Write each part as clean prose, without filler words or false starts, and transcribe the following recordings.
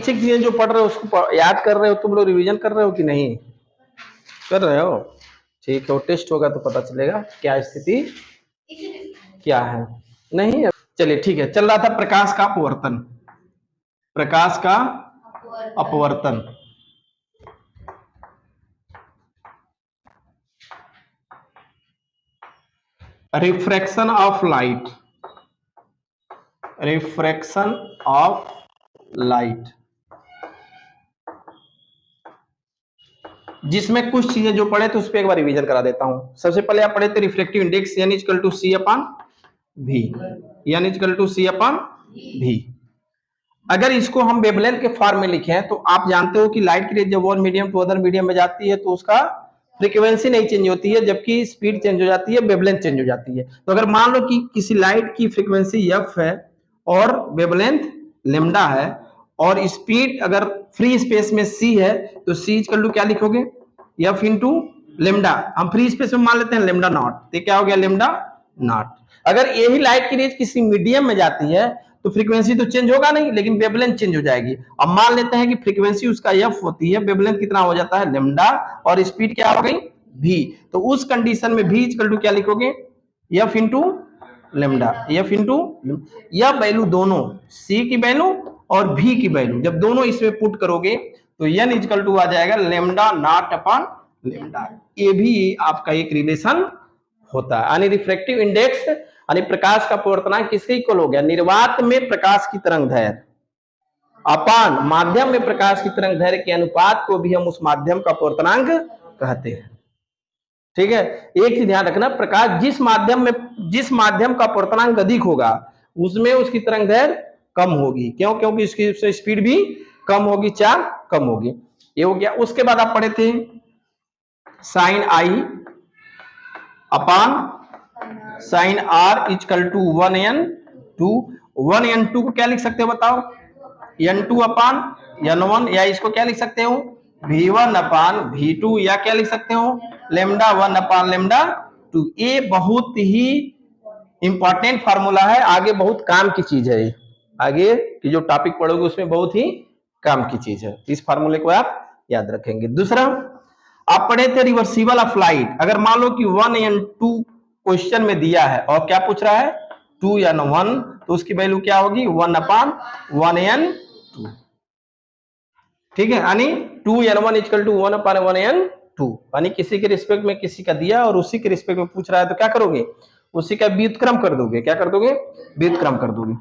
Basic चीजें जो पढ़ रहे हो उसको याद कर रहे हो, तुम लोग रिवीजन कर रहे हो कि नहीं कर रहे हो? ठीक है, वो टेस्ट होगा तो पता चलेगा क्या स्थिति क्या है। नहीं चलिए ठीक है, चल रहा था प्रकाश का अपवर्तन। प्रकाश का अपवर्तन, refraction of light, refraction of light, जिसमें कुछ चीजें जो पढ़े तो उस पर एक बार रिवीजन करा देता हूं। सबसे पहले आप पढ़े थे refractive index n equal to c upon v, n equal to c upon v. अगर इसको हम वेवलेंथ के फॉर्म में लिखें तो आप जानते हो कि लाइट की रेज जब one medium to other medium में जाती है तो उसका फ्रीक्वेंसी नहीं चेंज होती है, जबकि स्पीड चेंज हो जाती है, वेवलेंथ चेंज हो जाती है। तो अगर मान लो कि किसी लाइट की फ्रीक्वेंसी एफ है और वेवलेंथ लेमडा है और स्पीड अगर फ्री स्पेस में सी है तो सी इक्वल टू क्या लिखोगे, एफ इंटू लेमडा। हम फ्री स्पेस में मान लेते हैं लेमडा नॉट, तो क्या हो गया लेमडा नॉट। अगर यही लाइट की रेज किसी मीडियम में जाती है तो फ्रीक्वेंसी तो चेंज होगा नहीं, लेकिन वेवलेंथ चेंज हो जाएगी। अब मान लेते हैं कि फ्रीक्वेंसी उसका एफ होती है, वेवलेंथ कितना हो जाता है लेमडा, और स्पीड क्या हो गई भी। तो उस कंडीशन में भी इक्वल टू क्या लिखोगे, F into lambda, F into यह वैल्यू दोनों सी की वैल्यू और भी की वैल्यू जब दोनों इसमें पुट करोगे तो एन इक्वल टू आ जाएगा लेमडा नॉट अपॉन लेमडा। ये भी आपका एक रिलेशन होता है। यानी रिफ्रैक्टिव इंडेक्स यानी प्रकाश का अपवर्तनांक किसके इक्वल हो गया, निर्वात में प्रकाश की तरंग दैर्घ्य अपान माध्यम में प्रकाश की तरंग दैर्घ्य के अनुपात को भी हम उस माध्यम का अपवर्तनांक कहते हैं। ठीक है, एक चीज ध्यान रखना, प्रकाश जिस माध्यम का अपवर्तनांक अधिक होगा उसमें उसकी तरंग दैर्घ्य कम होगी। क्यों? क्योंकि उसकी स्पीड भी कम होगी, चाल कम होगी। ये हो गया। उसके बाद आप पढ़े थे sine i upon sine r equal to 1n2। 1n2 को क्या लिख सकते हो बताओ, n2 अपान n1, या इसको क्या लिख सकते हो v1 अपान v2, या क्या लिख सकते हो लेमडा 1 अपान लेमडा 2। ये बहुत ही इंपॉर्टेंट फार्मूला है, आगे बहुत काम की चीज है। आगे की जो टॉपिक पढ़ोगे उसमें बहुत ही काम की चीज है, इस फार्मूले को आप याद रखेंगे। दूसरा आप पढ़े थे रिवर्सिबल ऑफ लाइट। अगर मान लो कि 1n2 क्वेश्चन में दिया है और क्या पूछ रहा है 2n1, तो उसकी वैल्यू क्या होगी 1 अपान 1n2। ठीक है, यानी 2n1 equal to 1 upon 1n2, यानी किसी के रिस्पेक्ट में किसी का दिया और उसी के रिस्पेक्ट में पूछ रहा है तो क्या करोगे, उसी का व्युत्क्रम कर दोगे। क्या कर दोगे, व्युत्क्रम कर दोगे।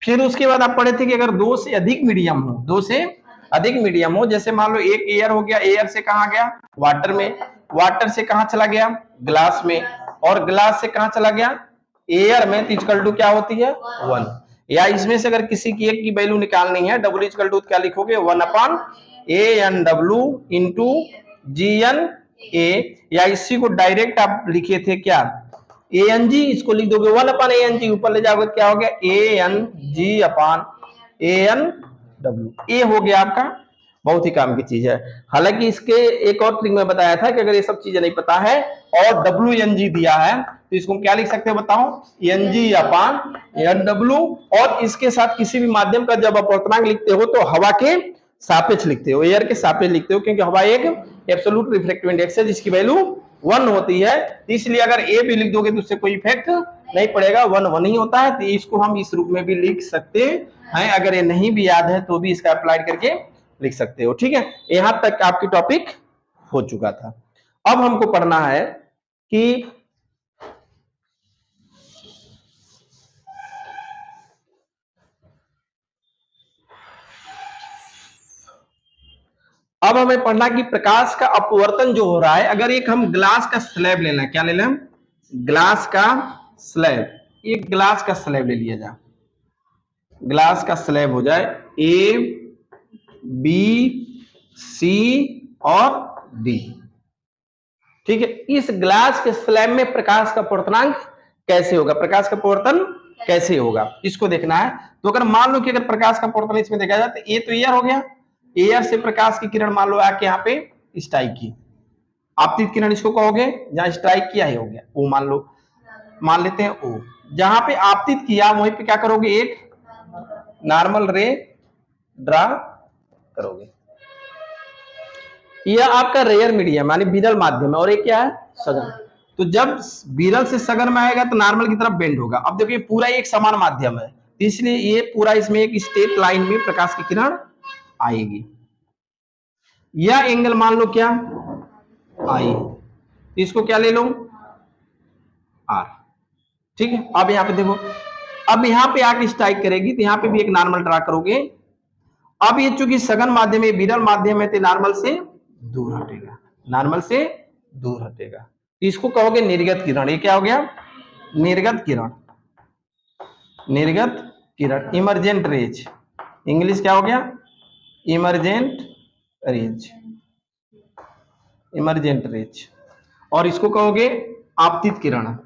फिर उसके बाद आप पढ़े थे कि अगर दो से अधिक मीडियम हो, दो से अधिक मीडियम हो, जैसे मान लो एक एयर हो गया, एयर से कहा गया वाटर में, वाटर से कहा चला गया ग्लास में, और ग्लास से कहा चला गया एयर में, तो इक्वल टू क्या होती है 1। या इसमें से अगर किसी की एक की वैल्यू निकालनी है, डब्ल्यू इक्वल टू क्या लिखोगे 1 अपान ए एन डब्ल्यू इंटू जी एन ए, या इसी को डायरेक्ट आप लिखे थे क्या ए एन जी, इसको लिख दोगे 1 अपान ए एन जी, ऊपर ले जाओगे क्या हो गया A N G upon a n W. ए हो गया आपका, बहुत ही काम की चीज है। हालांकि इसके एक और ट्रिक में बताया था कि अगर ये सब चीजें नहीं पता है और डब्ल्यू एन जी दिया है तो इसको क्या लिख सकते हैं बताओ, एन जी अपान एन डब्ल्यू, और इसके साथ किसी भी माध्यम का जब अपवर्तनांक लिखते हो तो हवा के सापेक्ष लिखते हो, एयर के सापेक्ष लिखते हो, क्योंकि हवा एक एब्सोल्यूट रिफ्रैक्टिव इंडेक्स है जिसकी वैल्यू 1 होती है। इसलिए अगर ए भी लिख दोगे तो उससे कोई इफेक्ट नहीं पड़ेगा, 1 1 ही होता है। तो इसको हम इस रूप में भी लिख सकते हैं, अगर ये नहीं भी याद है तो भी इसका अप्लाइड करके लिख सकते हो। ठीक है, यहां तक आपकी टॉपिक हो चुका था। अब हमको पढ़ना है कि अब हमें पढ़ना कि प्रकाश का अपवर्तन जो हो रहा है, अगर एक हम ग्लास का स्लैब लेना है, क्या ले लें ग्लास का स्लैब, एक ग्लास का स्लैब ले लिया जाए, ग्लास का स्लैब हो जाए ए बी सी और डी। ठीक है, इस ग्लास के स्लैब में प्रकाश का अपवर्तनांक कैसे होगा, प्रकाश का अपवर्तन कैसे होगा इसको देखना है। तो अगर मान लो कि अगर प्रकाश का अपवर्तन इसमें देखा जाए तो ये तो एयर हो गया, एयर से प्रकाश की किरण मान लो आके यहाँ पे स्ट्राइक की, आपतित किरण इसको कहोगे, जहां स्ट्राइक किया है हो गया ओ, मान लो मान लेते हैं ओ, जहां पे आपतित किया वहीं पे क्या करोगे एक नॉर्मल रे ड्रा करोगे। यह आपका रेयर मीडियम यानी विरल माध्यम है, और ये क्या है, सघन। तो जब विरल से सघन में आएगा तो नॉर्मल की तरफ बेंड होगा। अब देखिए पूरा एक समान माध्यम है, इसलिए ये पूरा इसमें एक स्ट्रेट लाइन में प्रकाश की किरण आएगी। यह एंगल मान लो क्या, आई, इसको क्या ले लो, आर। ठीक है, अब यहां पे देखो, अब यहां पे आके स्ट्राइक करेगी तो यहां पे भी एक नॉर्मल ड्रा करोगे। अब ये चूंकि सघन माध्यम है, विरल माध्यम है, तो नॉर्मल से दूर हटेगा, नॉर्मल से दूर हटेगा। इसको कहोगे निर्गत किरण। ये क्या हो गया, निर्गत किरण, निर्गत किरण, इमरजेंट रेज। इंग्लिश क्या हो गया, इमरजेंट रेज, इमरजेंट रेज। और इसको कहोगे आपतित किरण,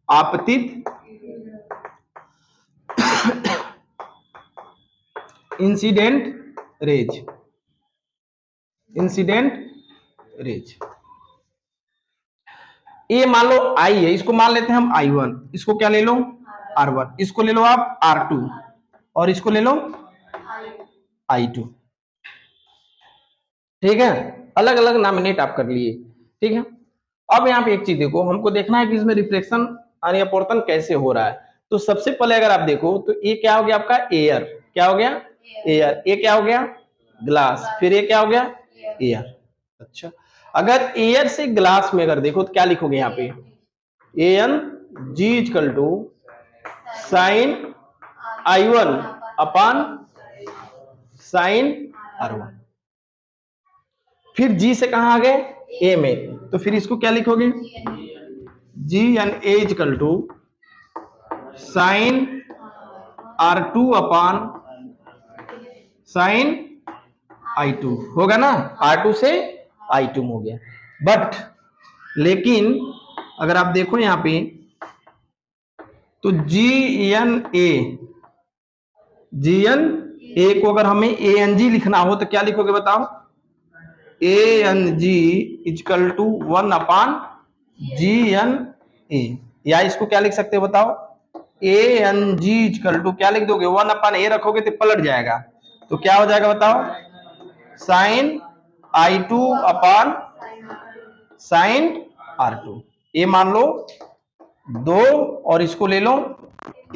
आपतित, इंसिडेंट रेज, इंसिडेंट रेज। ये मान लो आई है, इसको मान लेते हैं हम I1, इसको क्या ले लो, R1, इसको ले लो आप R2, और इसको ले लो I2। ठीक है, अलग अलग नॉमिनेट आप कर लिए। ठीक है, अब यहाँ पे एक चीज देखो, हमको देखना है कि इसमें रिफ्लेक्शन यानी अपवर्तन कैसे हो रहा है। तो सबसे पहले अगर आप देखो तो ये क्या हो गया आपका एयर, क्या हो गया, एयर। ये क्या हो गया, ग्लास। फिर ये क्या हो गया, एयर। अच्छा, अगर एयर से ग्लास में अगर देखो तो क्या लिखोगे यहाँ पे, AN G equal to sine I1 upon sine R1। फिर G से कहां आ गए, A में, तो फिर इसको क्या लिखोगे, GNA equal to sine R2 upon sine I2 होगा ना, R2 से I2 हो गया। बट लेकिन अगर आप देखो यहां पे तो GNA, GNA को अगर हमें ANG लिखना हो तो क्या लिखोगे बताओ, ANG equal to 1 upon GNA, या इसको क्या लिख सकते हो बताओ, ANG इक्वल टू क्या लिख दोगे, 1 अपान A रखोगे तो पलट जाएगा, तो क्या हो जाएगा बताओ, साइन I2 अपान साइन R2। ये मान लो 2 और इसको ले लो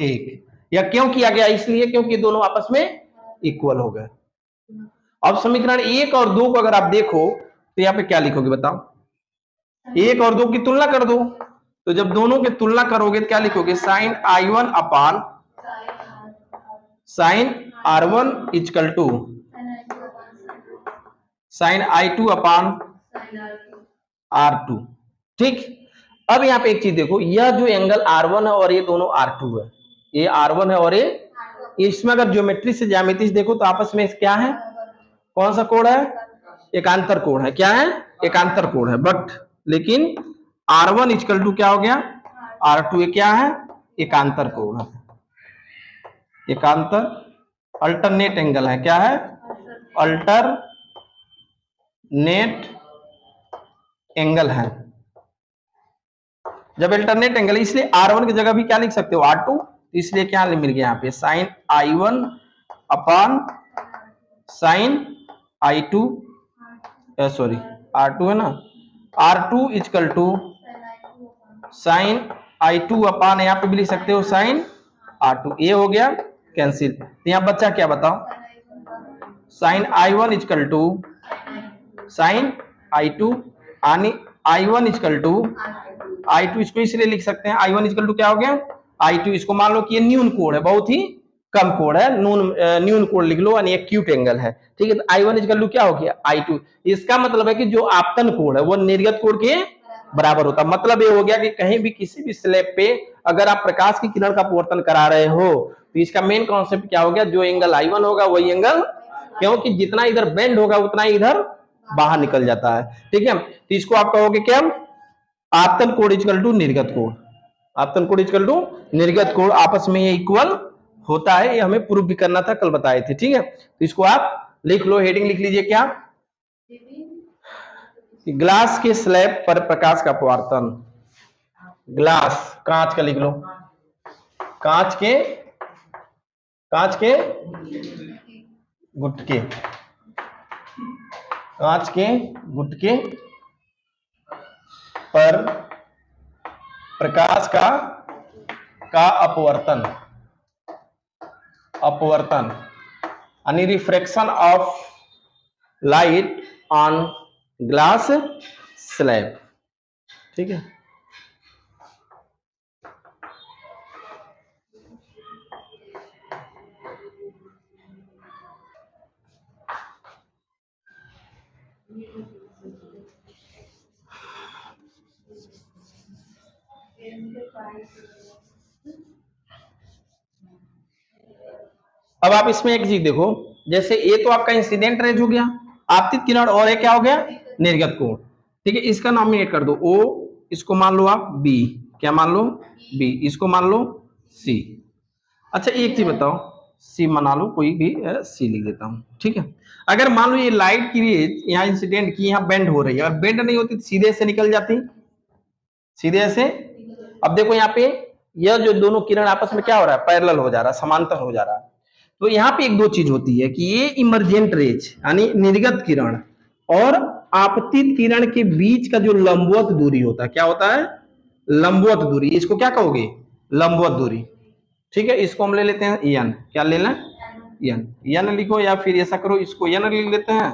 1। या क्यों किया गया, इसलिए क्योंकि दोनों आपस में इक्वल हो गए। अब समीकरण 1 और 2 को अगर आप देखो तो यहाँ पे क्या लिखोगे बताओ, 1 और 2 की तुलना कर दो। तो जब दोनों की तुलना करोगे तो क्या लिखोगे, sine I1 upon sine R1 equal to sine I2 upon R2। ठीक, अब यहाँ पे एक चीज देखो, यह जो एंगल R1 है और ये दोनों R2 है, ये R1 है और ये, इसमें अगर ज्योमेट्री से ज्यामिति से देखो तो आपस में क्या है, कौन सा कोण है, एकांतर कोण है। क्या है, एकांतर कोण है। बट लेकिन R1 इक्वल टू क्या हो गया, R2, ये क्या है, एकांतर कोण है, एकांतर, अल्टरनेट एंगल है। क्या है, अल्टरनेट एंगल है। जब अल्टरनेट एंगल, इसलिए R1 की जगह भी क्या लिख सकते हो, R2, इसलिए क्या मिल गया यहाँ पे, sign I1 upon sine I2, sorry R2 है ना, R2 equal to sine I2 अपान, यहाँ पे भी लिख सकते हो साइन R2। ये हो गया कैंसिल, तो यहाँ बच्चा क्या बताओ, sign I1 equal to sine I2 यानी I1 इक्वल टू I2, इसको इसलिए लिख सकते हैं I1 इक्वल टू क्या हो गया, I2। इसको मान लो कि ये न्यून कोण है, बहुत ही कम कोण है, न्यून कोण लिख लो, यानी एक्यूट एंगल है। ठीक है, तो I1 इक्वल टू क्या हो गया, I2। इसका मतलब है कि जो आपतन कोण है वो निर्गत कोण के बराबर होता है। मतलब ये हो गया कि कहीं भी किसी भी स्लैब पे अगर आप प्रकाश की किरण का अपवर्तन करा रहे हो तो इसका मेन कॉन्सेप्ट क्या हो गया, जो एंगल I1 होगा वही एंगल, क्योंकि जितना इधर बेंड होगा उतना ही इधर बाहर निकल जाता है। ठीक है, तो इसको आप कहोगे क्या, आपतन कोण इक्वल टू निर्गत कोण, आपतन कोण इक्वल टू निर्गत कोण, आपस में ये इक्वल होता है। ये हमें प्रूफ भी करना था, कल बताए थे। ठीक है, तो इसको आप लिख लो, हेडिंग लिख लीजिए क्या, ग्लास के स्लैब पर प्रकाश का अपवर्तन, ग्लास कांच का लिख लो, कांच के गुटके कांच के गुटके पर प्रकाश का अपवर्तन यानी refraction of light on glass slab. ठीक है, अब आप इसमें एक चीज देखो, जैसे ये तो आपका इंसिडेंट रेज हो गया, आपतित किरण, और ये क्या हो गया, निर्गत कोण। ठीक है, इसका नॉमिनेट कर दो ओ, इसको मान लो आप बी, क्या मान लो, बी, इसको मान लो सी। अच्छा एक चीज बताओ, सी मना लो, कोई भी सी लिख देता हूं। ठीक है, अगर मान लो ये लाइट की रेज यहाँ इंसिडेंट की यहाँ बेंड हो रही है, अगर बेंड नहीं होती तो सीधे से निकल जाती, सीधे ऐसे। अब देखो यहाँ पे यह जो दोनों किरण आपस में क्या हो रहा है, पैरेलल हो जा रहा है, समांतर हो जा रहा है। तो यहाँ पे एक दो चीज होती है कि ये इमरजेंट रेज यानी निर्गत किरण और आपतित किरण के बीच का जो लंबवत दूरी होता है, क्या होता है, लंबवत दूरी, इसको क्या कहोगे, लंबवत दूरी। ठीक है, इसको हम ले लेते हैं एन, क्या ले लें, एन, एन लिखो, या फिर ऐसा करो इसको एन लिख लेते हैं,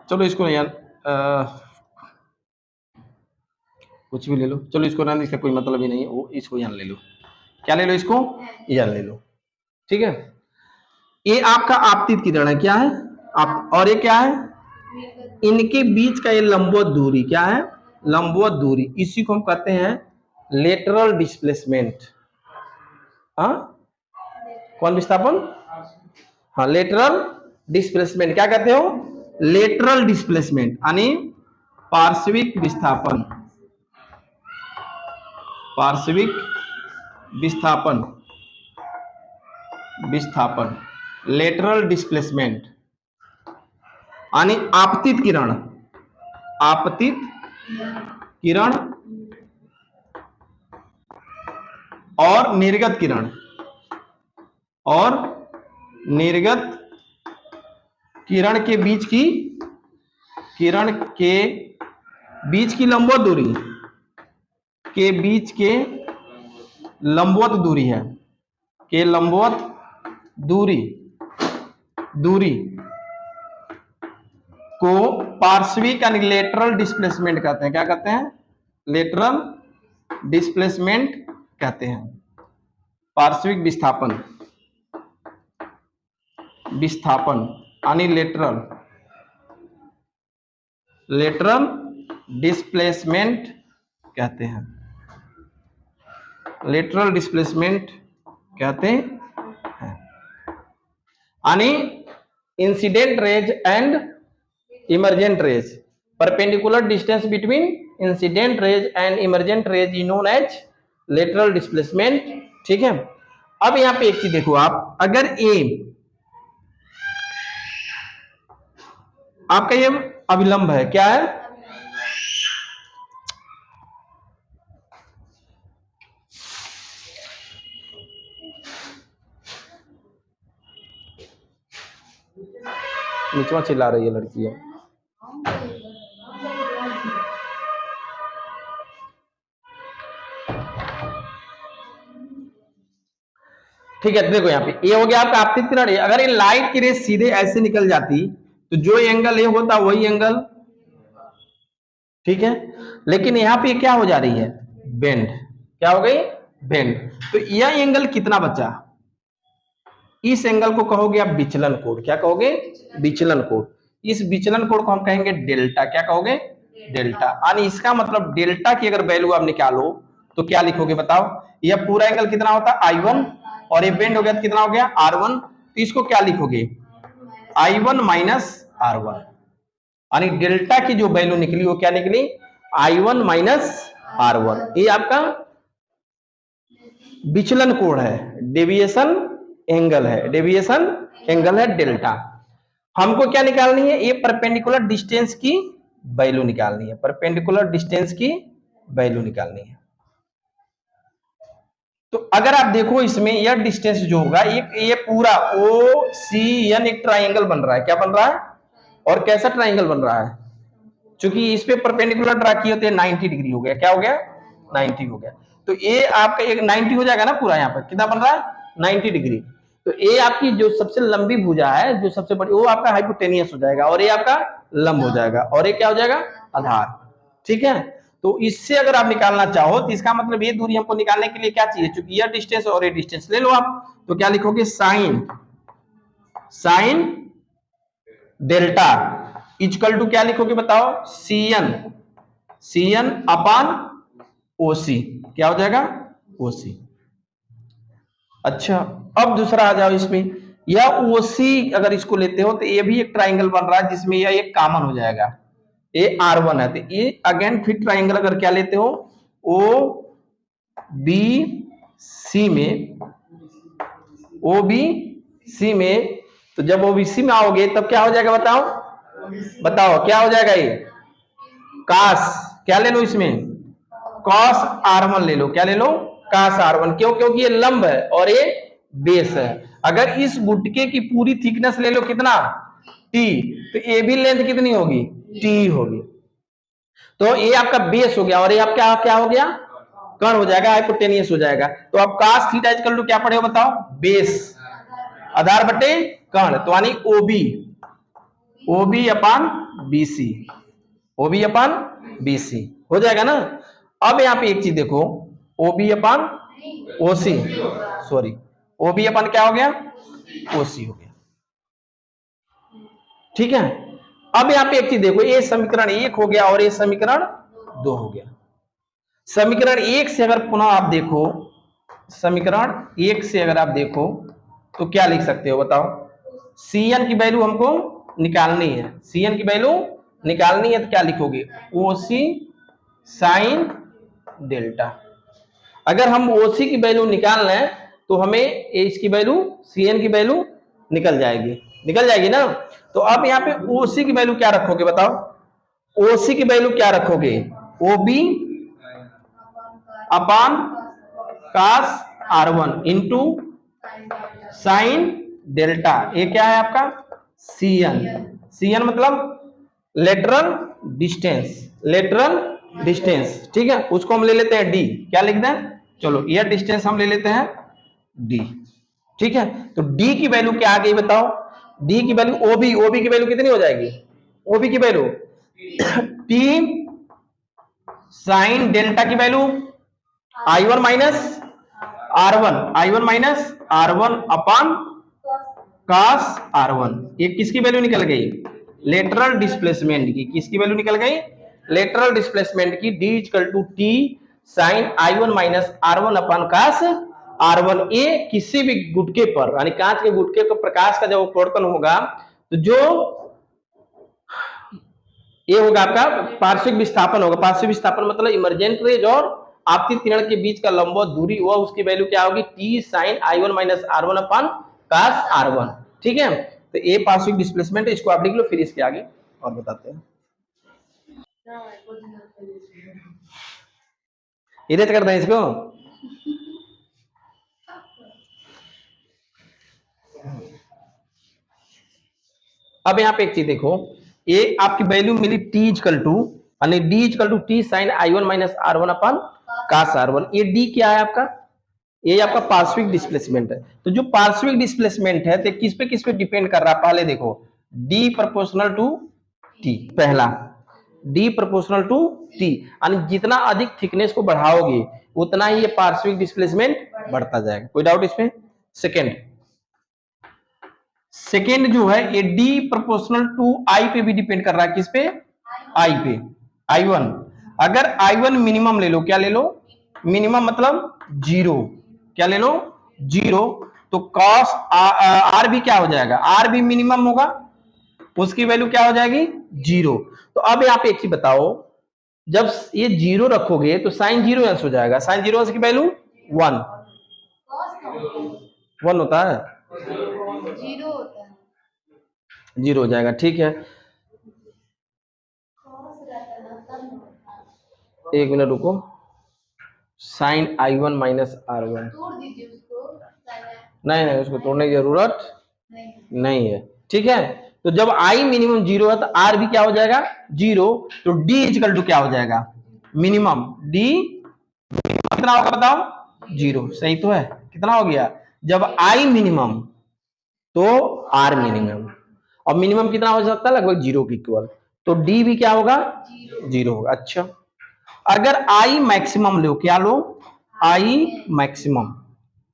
चलो इसको एन, कुछ भी ले लो, चलो इसको ना, इसका कोई मतलब ही नहीं है, वो इसको एन ले लो, क्या ले लो, इसको एन ले लो। ठीक है, ये आपका आपतित किरण है, क्या है आप, और ये क्या है, इनके बीच का ये लंबवत दूरी क्या है, लंबवत दूरी, इसी को हम कहते हैं लेटरल डिस्प्लेसमेंट। हाँ, कौन विस्थापन, हाँ लेटरल डिस्प्लेसमेंट, क्या कहते हो, लेटरल डिस्प्लेसमेंट यानी पार्श्विक विस्थापन, पार्श्विक विस्थापन, विस्थापन, लेटरल डिस्प्लेसमेंट यानी आपतित किरण, आपतित किरण और निर्गत किरण, और निर्गत किरण के बीच की, किरण के बीच की लंबवत दूरी, के बीच के लंबवत दूरी है, के लंबवत दूरी, दूरी को पार्श्विक यानी लेटरल डिस्प्लेसमेंट कहते हैं, क्या कहते हैं, लेटरल डिस्प्लेसमेंट कहते हैं, पार्श्विक विस्थापन, विस्थापन यानी लेटरल, लेटरल डिस्प्लेसमेंट कहते हैं, लेटरल डिस्प्लेसमेंट कहते हैं, यानी incident rays and emergent rays, perpendicular distance between incident rays and emergent rays is known as lateral displacement. ठीक है, अब यहां पे एक चीज देखो आप, अगर ए आपका ये अभिलंब है, क्या है, नीचवा चिल्ला रही है लड़की है। ठीक है, देखो यहाँ पे ये हो गया आपका आपतित किरण, अगर ये लाइट की रेस सीधे ऐसे निकल जाती तो जो एंगल ये होता वही एंगल। ठीक है, लेकिन यहाँ पे क्या हो जा रही है, बेंड, क्या हो गई, बेंड। तो यह एंगल कितना बचा, इस एंगल को कहोगे आप विचलन कोण, क्या कहोगे, विचलन कोण। इस विचलन कोण को हम कहेंगे डेल्टा, क्या कहोगे, डेल्टा। यानी इसका मतलब डेल्टा की अगर वैल्यू आप निकालो तो क्या लिखोगे बताओ, यह पूरा एंगल कितना होता है I1, और ये बेंड हो गया तो कितना हो गया R1, तो इसको क्या लिखोगे, I1 माइनस R1, यानी डेल्टा की जो वैल्यू निकली वो क्या निकली, I1 माइनस R1। ये आपका विचलन कोण है, डेविएशन एंगल है, डेविएशन एंगल है डेल्टा। हमको क्या निकालनी है, ये परपेंडिकुलर डिस्टेंस की वैल्यू निकालनी है, परपेंडिकुलर डिस्टेंस की वैल्यू निकालनी है। तो अगर आप देखो इसमें यह डिस्टेंस जो होगा ये पूरा ओ सी एन एक ट्राइंगल बन रहा है। क्या बन रहा है? और कैसा ट्राइंगल बन रहा है? क्योंकि इस पे परपेंडिकुलर ड्रा किए होते हैं 90 डिग्री हो गया। क्या हो गया? 90 हो गया। तो ये आपका एक 90 हो जाएगा ना पूरा। यहाँ पर कितना बन रहा है? 90 डिग्री। तो ये आपकी जो सबसे लंबी भुजा है, जो सबसे बड़ी, वो आपका हाइपोटेनियस हो जाएगा और ये आपका लंब हो जाएगा और ये क्या हो जाएगा? आधार। ठीक है। तो इससे अगर आप निकालना चाहो तो इसका मतलब ये दूरी हमको निकालने के लिए क्या चाहिए? चूंकि यह डिस्टेंस और ये डिस्टेंस ले लो आप, तो क्या लिखोगे? साइन डेल्टा इक्वल टू क्या लिखोगे बताओ? सी एन अपान ओसी। क्या हो जाएगा? ओसी। अच्छा, अब दूसरा आ जाओ इसमें। यह ओसी अगर इसको लेते हो तो ये भी एक ट्राइंगल बन रहा है जिसमें यह एक कॉमन हो जाएगा। ये R1 है तो ये अगेन फिर ट्राइंगल अगर क्या लेते हो? ओ बी सी में, ओ बी सी में, तो जब ओबीसी में आओगे तब क्या हो जाएगा बताओ? बताओ क्या हो जाएगा? ये कास, क्या ले लो इसमें? कॉस R1 ले लो। क्या ले लो? कास R1। क्यों? क्योंकि ये लंब है और ये बेस है। अगर इस गुटके की पूरी थिकनेस ले लो, कितना? टी, तो ये भी लेंथ कितनी होगी? टी होगी। तो ये आपका बेस हो गया और ये आपका क्या हो गया? कर्ण हो जाएगा, हाइपोटेनियस हो जाएगा। तो आप कास थीटा इक्वल टू क्या पढ़े हो बताओ? बेस आधार बटे कर्ण, तो यानी ओबी, ओबी अपान बीसी, ओबी अपान बीसी हो जाएगा ना। अब यहाँ पे एक चीज देखो, ओबी अपान ओसी, सॉरी, ओबी अपान क्या हो गया? ओसी हो गया। ठीक है। अब यहाँ पे एक चीज देखो, ये समीकरण 1 हो गया और ये समीकरण 2 हो गया। समीकरण 1 से अगर पुनः आप देखो, समीकरण 1 से अगर आप देखो तो क्या लिख सकते हो बताओ? Cn की वैल्यू हमको निकालनी है। Cn की वैल्यू निकालनी है तो क्या लिखोगे? ओसी साइन डेल्टा। अगर हम ओसी की वैल्यू निकाल लें तो हमें इसकी वैल्यू, Cn की वैल्यू निकल जाएगी, निकल जाएगी ना। तो अब यहाँ पे ओसी की वैल्यू क्या रखोगे बताओ? ओसी की वैल्यू क्या रखोगे? ओबी अपान cos R1 into sine delta. ये क्या है आपका? Cn। Cn मतलब लेटरल डिस्टेंस, लेटरल डिस्टेंस। ठीक है, उसको हम ले लेते हैं डी। क्या लिख दें? चलो यह डिस्टेंस हम ले लेते हैं डी। ठीक है, तो डी की वैल्यू क्या आ गई बताओ? डी की वैल्यू ओबी, ओबी की वैल्यू कितनी हो जाएगी? ओबी की वैल्यू टी साइन डेल्टा की value I1 minus R1, I1 minus R1 upon cos R1। ये किसकी वैल्यू निकल गई? लेटरल डिस्प्लेसमेंट की। किसकी वैल्यू निकल गई? लेटरल डिस्प्लेसमेंट की। D equal to t sine I1 minus R1 upon cos R1। ये किसी भी गुटके पर, यानी कांच के गुटके को प्रकाश का जब अपवर्तन होगा तो जो ये होगा आपका पार्श्विक विस्थापन होगा। पार्श्विक विस्थापन मतलब इमरजेंट रेज और आपतित किरण के बीच का लंबवत दूरी, वह उसकी वैल्यू क्या होगी? T sine I1 minus R1 upon cos R1। ठीक है, तो ये पार्श्विक डिस्प्लेसमेंट है, इसको आप लिख लो, फिर इसके आगे और बताते हैं। इरेज करते हैं इसको। अब यहाँ पे एक चीज देखो, ये आपकी वैल्यू मिली टी इक्वल टू, यानी d equal to t sine I1 minus R1 upon cos R1। ये डी क्या है आपका? ये आपका पार्श्विक डिस्प्लेसमेंट है। तो जो पार्श्विक डिस्प्लेसमेंट है तो किस पे डिपेंड कर रहा है? पहले देखो, डी प्रोपोर्शनल टू टी, पहला डी प्रोपोर्शनल टू टी, यानी जितना अधिक थिकनेस को बढ़ाओगे उतना ही ये पार्श्विक डिस्प्लेसमेंट बढ़ता जाएगा। कोई डाउट इसमें? सेकेंड जो है ये डी प्रोपोर्शनल टू आई पे भी डिपेंड कर रहा है। किस पे? आई पे, I1। अगर I1 मिनिमम ले लो, क्या ले लो? मिनिमम मतलब जीरो। क्या ले लो? जीरो। तो कॉस आर भी क्या हो जाएगा? आर भी मिनिमम होगा, उसकी वैल्यू क्या हो जाएगी? जीरो। तो अब यहाँ पे एक चीज बताओ, जब ये जीरो रखोगे तो साइन जीरो अंश हो जाएगा। साइन जीरो अंश की वैल्यू 1 होता है, जीरो हो जाएगा। ठीक है, एक मिनट रुको। Sine I1 minus R1। नहीं नहीं, उसको तोड़ने की जरूरत नहीं है। ठीक है, तो जब I मिनिमम 0 है तो R भी क्या हो जाएगा 0, तो D इक्वल टू क्या हो जाएगा मिनिमम, D कितना होगा बताओ 0। सही तो है, कितना हो गया जब I मिनिमम तो R मिनिमम, और मिनिमम कितना हो सकता है लगभग 0 के इक्वल, तो D भी क्या होगा 0 होगा। अच्छा, अगर I मैक्सिमम लो, क्या लो I maximum,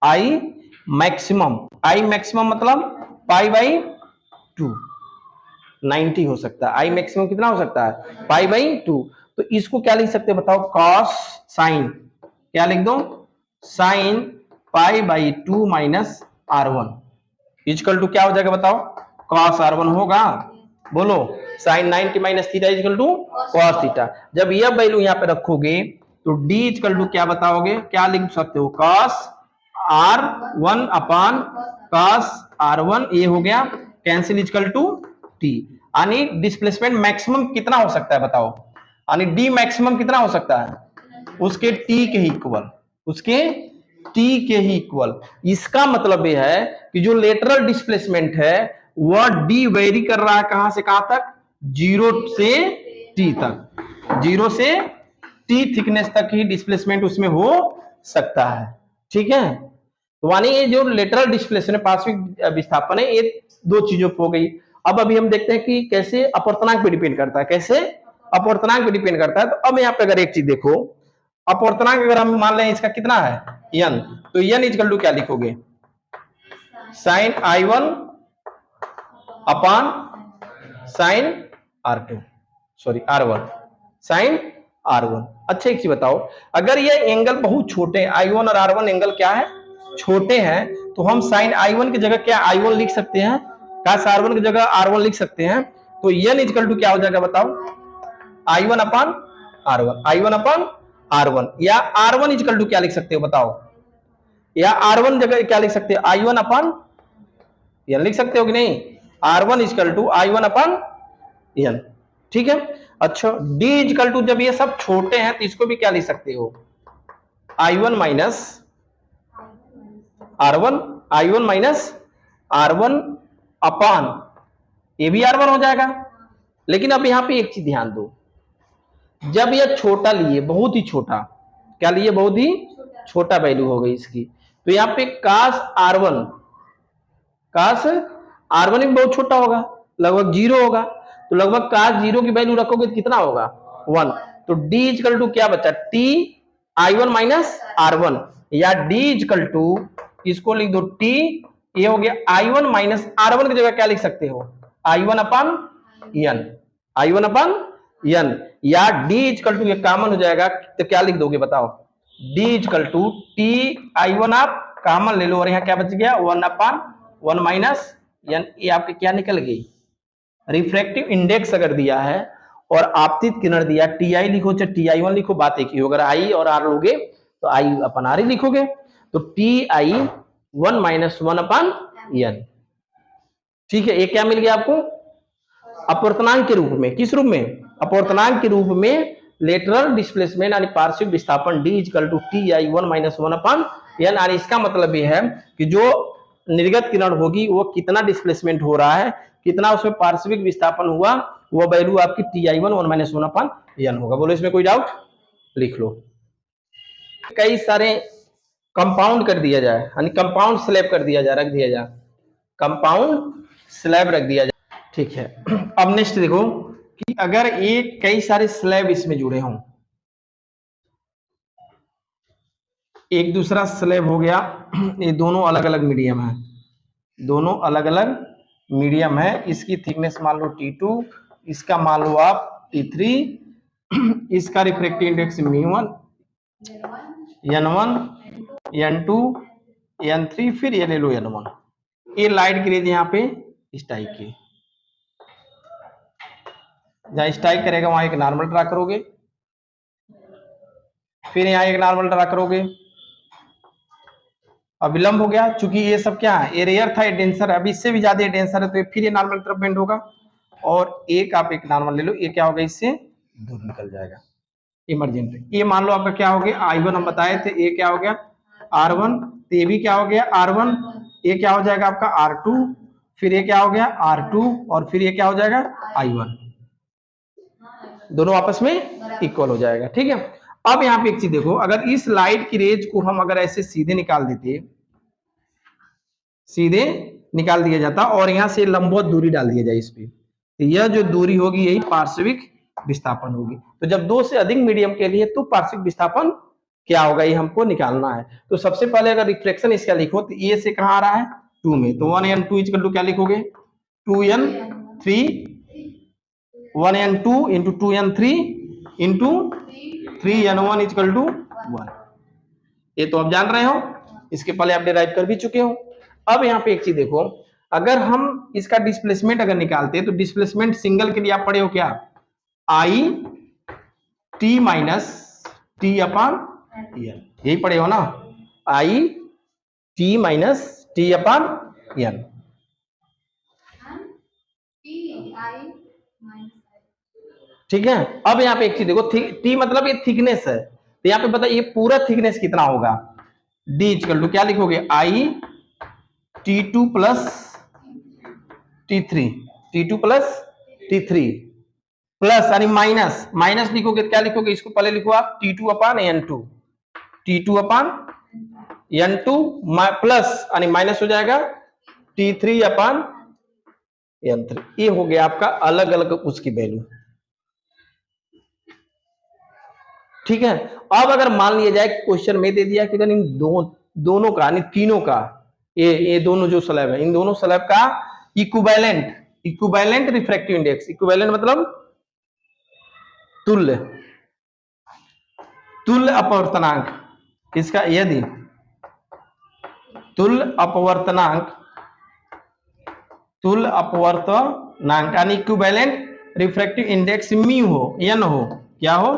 I maximum, I maximum मतलब पाई बाई 2, 90 हो सकता है। I मैक्सिमम कितना हो सकता है पाई बाई 2, तो इसको क्या लिख सकते हैं बताओ, कॉस साइन, क्या लिख दो sine pi by 2 minus R1 equal to क्या हो जाएगा बताओ, कॉस R1 होगा। बोलो, sine 90 minus theta equal to cos theta. जब यह वैल्यू यहाँ पे रखोगे तो D इक्वल टू क्या बताओगे, क्या लिख सकते हो कॉस R1 अपान कॉस R1, ये हो गया कैंसिल इक्वल टू T। यानी डिस्प्लेसमेंट मैक्सिमम कितना हो सकता है बताओ, यानी D मैक्सिमम कितना हो सकता है उसके T के इक्वल, उसके T के ही इक्वल। इसका मतलब यह है कि जो लेटरल डिस्प्लेसमेंट है वह D वेरी कर रहा है कहां से कहां तक, 0 से T तक, 0 से T थिकनेस तक ही डिस्प्लेसमेंट उसमें हो सकता है। ठीक है, तो यानी ये जो लेटरल डिस्प्लेसमेंट पार्श्विक विस्थापन है, ये दो चीजों पर हो गई। अब अभी हम देखते हैं कि कैसे अपवर्तनांक पे डिपेंड करता है, कैसे अपवर्तनांक पे डिपेंड करता है। तो अब यहाँ पे अगर एक चीज देखो, अपवर्तनांक अगर हम मान लें इसका कितना है n, तो n इक्वल टू क्या लिखोगे sine I1 upon sine R2, sorry R1 sine R1। अच्छा एक चीज बताओ, अगर ये एंगल बहुत छोटे I1 और R1 एंगल क्या है छोटे हैं, तो हम साइन I1 की जगह क्या I1 लिख सकते हैं, काश R1 की जगह R1 लिख सकते हैं। तो n इक्वल टू क्या हो जाएगा बताओ, I1 अपान R1, I1 अपान R1, या R1 इक्वल टू क्या लिख सकते हो बताओ, या R1 जगह क्या लिख सकते हो I1 अपान n लिख सकते हो कि नहीं, R1 equal to I1 upon n। ठीक है, अच्छा D इक्वल टू, जब ये सब छोटे हैं तो इसको भी क्या लिख सकते हो I1 minus R1, I1 minus R1 अपान, ये भी R1 हो जाएगा। लेकिन अब यहां पे एक चीज ध्यान दो, जब यह छोटा लिए, बहुत ही छोटा, क्या लिए बहुत ही छोटा वैल्यू हो गई इसकी, तो यहाँ पे काश R1, काश R1 भी बहुत छोटा होगा, लगभग 0 होगा, तो लगभग काश 0 की वैल्यू रखोगे तो कितना होगा 1, तो D इक्वल टू क्या बचा T I1 माइनस R1, या D इक्वल टू इसको लिख दो T, ये हो गया I1 माइनस R1 की जगह क्या लिख सकते हो I1 अपान n, I1 अपान n, या D इक्वल टू ये कॉमन हो जाएगा तो क्या लिख दोगे बताओ, D equal to T I1 आप कॉमन ले लो, और यहाँ क्या बच गया 1 अपान 1 माइनस n, ये आपके क्या निकल गई रिफ्रैक्टिव इंडेक्स अगर दिया है और आपतित किरण दिया Ti लिखो चाहे Ti1 लिखो, बात एक ही हो, अगर I और R लोगे तो I अपन R ही लिखोगे, तो Ti1 माइनस 1 अपान n। ठीक है, ये क्या मिल गया आपको अपवर्तनांक के रूप में, किस रूप में अपवर्तनांक के रूप में लेटरल डिस्प्लेसमेंट यानी पार्श्विक विस्थापन D equal to Ti1 minus 1 upon n। और इसका मतलब ये है कि जो निर्गत किरण होगी वो कितना डिस्प्लेसमेंट हो रहा है, कितना उसमें पार्श्विक विस्थापन हुआ, वो वैल्यू आपकी Ti1 1 माइनस 1 अपान n होगा। बोलो इसमें कोई डाउट, लिख लो। कई सारे कंपाउंड कर दिया जाए, यानी कंपाउंड स्लैब कर दिया जाए, रख दिया जाए, कंपाउंड स्लैब रख दिया जाए। ठीक है, अब नेक्स्ट देखो कि अगर ये कई सारे स्लैब इसमें जुड़े हों, एक दूसरा स्लैब हो गया, ये दोनों अलग अलग मीडियम है, दोनों अलग अलग मीडियम है, इसकी थिकनेस मान लो T2, इसका मान लो आप T3, इसका refractive index μ1 n1 n2 n3, फिर ये ले लो n1। ये लाइट ग्रेज यहाँ पे स्ट्राइक की, जहां स्ट्राइक करेगा वहां एक नॉर्मल ड्रा करोगे, फिर यहाँ एक नॉर्मल ड्रा करोगे, अब विलंब हो गया, चूंकि ये सब क्या है, ये रेयर था, ये डेंसर, अब इससे भी ज्यादा डेंसर है, तो फिर ये नॉर्मल तरफ बेंड होगा, और एक आप एक नॉर्मल ले लो, ये क्या होगा इससे दूर निकल जाएगा, इमरजेंट। ये मान लो आपका क्या हो गया I1 हम बताए थे, ये क्या हो गया R1, तो ये भी क्या हो गया R1, ये क्या हो जाएगा आपका R2, फिर ये क्या हो गया R2 और फिर ये क्या हो जाएगा I1, दोनों आपस में इक्वल हो जाएगा। ठीक है, अब यहाँ पे एक चीज देखो, अगर इस लाइट की रेज को हम अगर ऐसे सीधे निकाल देते, सीधे निकाल दिया जाता और यहां से लंबवत दूरी डाल दिया जाए इस पे, तो यह जो दूरी होगी यही पार्श्विक विस्थापन होगी। तो जब दो से अधिक मीडियम के लिए तो पार्श्विक विस्थापन क्या होगा ये हमको निकालना है। तो सबसे पहले अगर रिफ्लेक्शन इसका लिखो तो ए से कहां आ रहा है 2 में, तो 1n2 इक्वल टू क्या लिखोगे 2n3, 1n2 into 2n3 into 3n1 equal to 1। ये तो आप जान रहे हो, इसके पहले आप डिराइव कर भी चुके हो। अब यहाँ पे एक चीज देखो, अगर हम इसका डिस्प्लेसमेंट अगर निकालते तो डिस्प्लेसमेंट सिंगल के लिए आप पढ़े हो क्या i t minus t upon n, यही पढ़े हो ना, i t minus t upon n. ठीक है, अब यहाँ पे एक चीज देखो, टी मतलब ये थिकनेस है, तो यहाँ पे बताइए ये पूरा थिकनेस कितना होगा, डी इक्वल टू क्या लिखोगे आई T2 plus T3, T2 plus T3 plus यानी माइनस, माइनस लिखोगे क्या लिखोगे, इसको पहले लिखो आप T2 अपान N2, T2 अपान N2 प्लस यानी माइनस हो जाएगा T3 अपान N3। ये हो गया आपका अलग अलग उसकी वैल्यू। ठीक है, अब अगर मान लिया जाए क्वेश्चन में दे दिया कि अगर इन दोनों का यानी तीनों का ये दोनों जो स्लैब है इन दोनों स्लैब का इक्विवेलेंट रिफ्रैक्टिव इंडेक्स, इक्विवेलेंट मतलब तुल्य, तुल्य अपवर्तनांक, इसका यदि तुल्य अपवर्तनांक यानी इक्विवेलेंट रिफ्रैक्टिव इंडेक्स म्यू हो, एन हो, क्या हो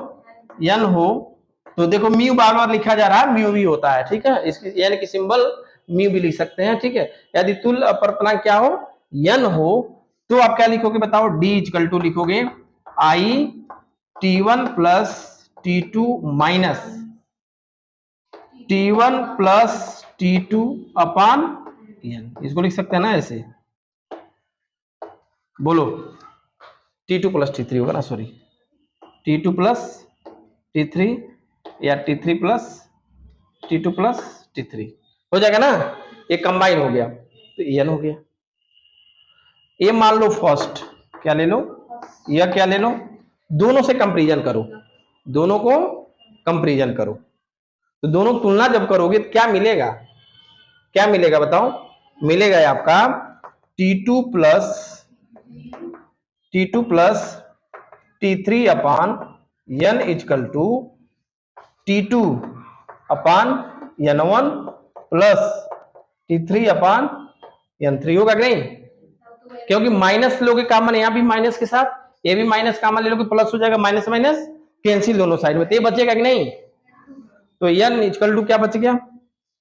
एन हो, तो देखो म्यू बार बार लिखा जा रहा है, म्यू भी होता है। ठीक है, इसकी एन की सिंबल म्यू भी लिख सकते हैं। ठीक है, यदि तुल्य अपवर्तनांक क्या हो एन हो तो आप क्या लिखोगे बताओ, डी इक्वल टू लिखोगे आई T1 plus T2 minus T1 plus T2 अपान एन, इसको लिख सकते हैं ना ऐसे, बोलो T2 प्लस T3 होगा ना, सॉरी T2 प्लस T3 या T3 plus T2 plus T3 हो जाएगा ना, ये कंबाइन हो गया तो एन हो गया। ये मान लो फर्स्ट, क्या ले लो, यह क्या ले लो, दोनों से कंपैरिजन करो, दोनों को कंपैरिजन करो, तो दोनों तुलना जब करोगे तो क्या मिलेगा, क्या मिलेगा बताओ, मिलेगा आपका T2 plus T3 upon N equal to T2 upon N1 plus T3 upon N3 होगा कि नहीं, क्योंकि माइनस लोगे कॉमन, यहाँ भी माइनस के साथ ये भी माइनस कॉमन ले लोगे प्लस हो जाएगा, माइनस माइनस कैंसिल दोनों साइड में, तो ये बचेगा कि नहीं, तो n इक्वल टू क्या बच गया,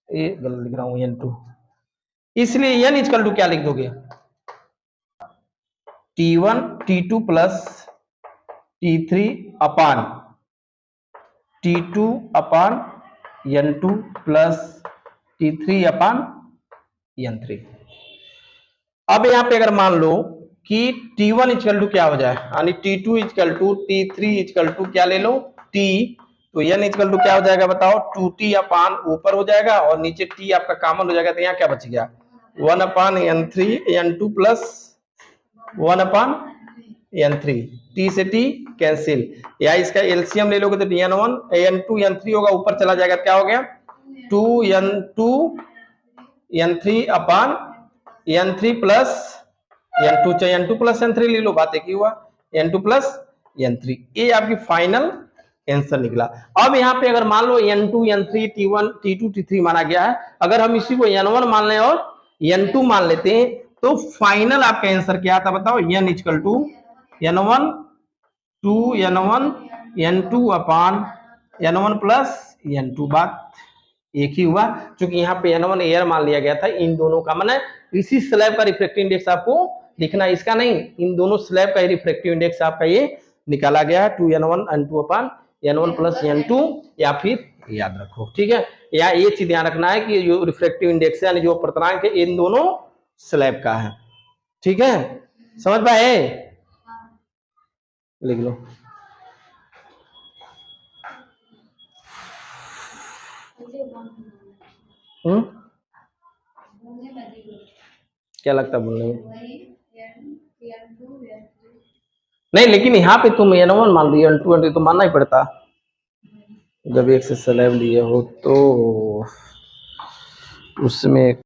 ये गलत लिख रहा हूं n2, इसलिए n इक्वल टू क्या लिख दोगे T2 प्लस T3 अपान T2 अपान N2 plus T3 upon N3। अब यहाँ पे अगर मान लो कि T1 इक्वल टू क्या हो जाए, यानी T2 equal to T3 equal to क्या ले लो T, तो n इक्वल टू क्या हो जाएगा बताओ 2T अपान ऊपर हो जाएगा और नीचे T आपका कॉमन हो जाएगा, तो यहाँ क्या बच गया 1 अपान N3 N2 प्लस 1 अपान N3, T से T कैंसिल, या इसका एलसीएम ले लोगे तो N1 N2 N3 होगा, ऊपर चला जाएगा, क्या हो गया 2N2 N3 अपान N3 प्लस N2, चाहे N2 प्लस N3 ले लो, बात एक ही हुआ N2 प्लस N3, ये आपकी फाइनल आंसर निकला। अब यहाँ पे अगर मान लो N2 N3 T1 T2 T3 माना गया है, अगर हम इसी को N1 मान लें और N2 मान लेते हैं तो फाइनल आपका आंसर क्या आता बताओ, n equal to N1 2N1 N2 upon N1 plus N2, बात एक ही हुआ, क्योंकि यहाँ पे N1 एयर मान लिया गया था, इन दोनों का माने इसी स्लैब का रिफ्रैक्टिव इंडेक्स आपको लिखना है, इसका नहीं, इन दोनों स्लैब का रिफ्रैक्टिव इंडेक्स आपका ये निकाला गया है 2N1 N2 upon n1 plus n2 या फिर याद रखो, ठीक है। या ये चीज ध्यान रखना है कि जो रिफ्रैक्टिव इंडेक्स है यानी जो अपर्तनांक है इन दोनों स्लैब का है, ठीक है। समझ पाए? लिख लो। क्या लगता है बोलने में? नहीं, लेकिन यहाँ पे तुम n1 मान लिया, n2 तो मानना ही पड़ता जब एक से स्लैब लिए हो तो उसमें